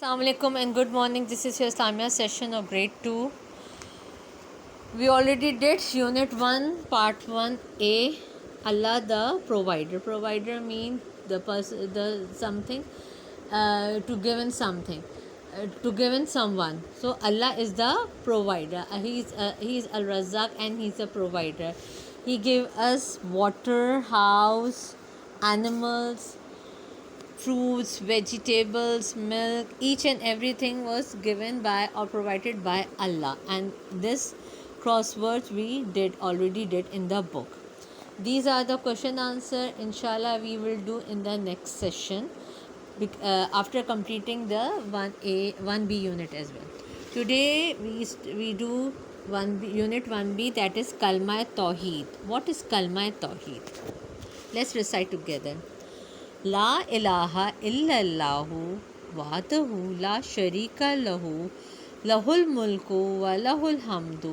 Assalamu alaikum and good morning. This is your Islamia session of grade 2. We already did unit 1 part 1a, Allah the provider. Provider means the person, the something, to give in something, to give in someone. So Allah is the provider. He is Al Razzaq and he is a provider. He gave us water, house, animals, fruits, vegetables, milk, each and everything was given by or provided by Allah. And this crosswords we already did in the book. These are the question answer. Inshallah, we will do in the next session after completing the 1A, 1B unit as well. Today we do unit 1B, that is Kalma Tawheed. What is Kalma Tawheed? Let's recite together. ला इलाहा इल्लल्लाहु वहदहु ला शरीका लहु लहुल मुल्कु व लहुल हम्दु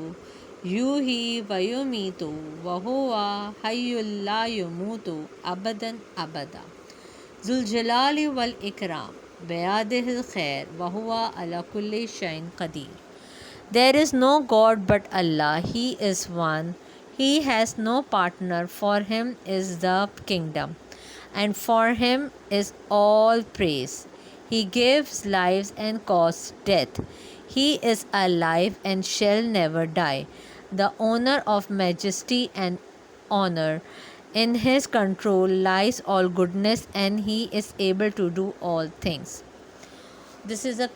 युही व युमीतु व हुवा हय्युल ला यमूतु अबदन अबदा ज़ुल जलाली वल इकराम बियदिहिल खैर व हुवा अला कुल्लि शैइन क़दीर. There is no God but Allah. He is one. He has no partner. For him is the kingdom, and for him is all praise. He gives lives and causes death. He is alive and shall never die, the owner of majesty and honor. In his control lies all goodness, and he is able to do all things. This is a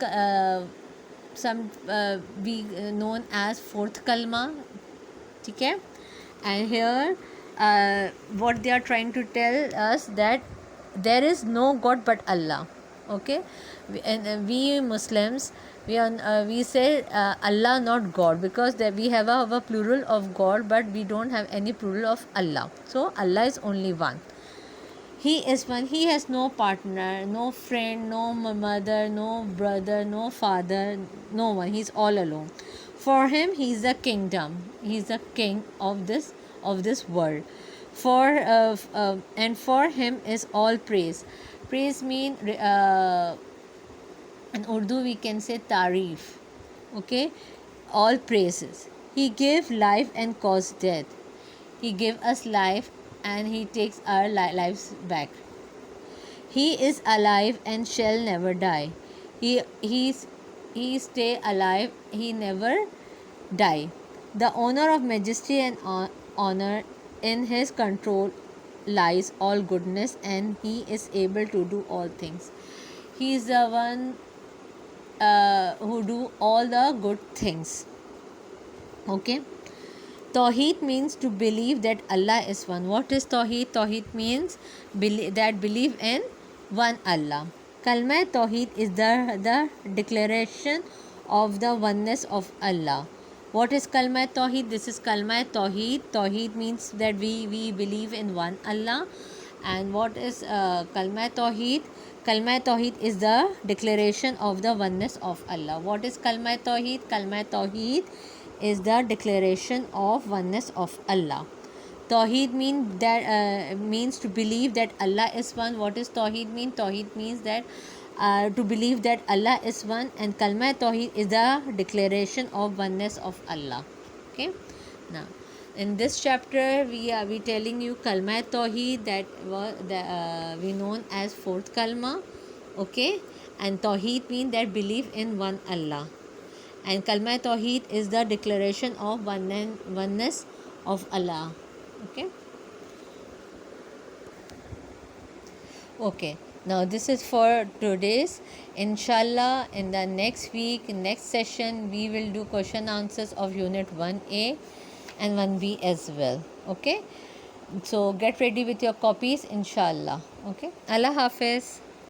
be known as fourth kalma. Okay? And here what they are trying to tell us, that there is no God but Allah. Okay, we Muslims, we say Allah, not God, because we have a plural of God, but we don't have any plural of Allah. So Allah is only one. He is one. He has no partner, no friend, no mother, no brother, no father, no one. He's all alone. For him, he is the kingdom. He is the king of this world. And for him is all praise. Praise mean in Urdu we can say tarif. Okay, all praises. He gave life and caused death. He gave us life and he takes our lives back. He is alive and shall never die. He stay alive. He never die. The owner of majesty and honor. In his control lies all goodness, and he is able to do all things. He is the one who do all the good things. Okay. Tawheed means to believe that Allah is one. What is Tawheed? Tawheed means believe in one Allah. Kalma Tawheed is the declaration of the oneness of Allah. What is Kalma Tawheed? This is Kalma Tawheed. Tawheed means that we believe in one Allah. And what is Kalma Tawheed? Kalma Tawheed is the declaration of the oneness of Allah. What is Kalma Tawheed? Kalma Tawheed is the declaration of oneness of Allah. Tawheed means to believe that Allah is one. What is Tawheed mean? Tawheed means that to believe that Allah is one, and Kalma Tawheed is the declaration of oneness of Allah. Okay. Now, in this chapter, we telling you Kalma Tawheed, that we known as fourth Kalma. Okay, and Tawheed means that believe in one Allah, and Kalma Tawheed is the declaration of oneness of Allah. Okay. Okay. Now this is for today's. Inshallah, in the next week, next session, we will do question answers of unit 1A and 1B as well. Okay. So get ready with your copies, inshallah. Okay. Allah Hafiz.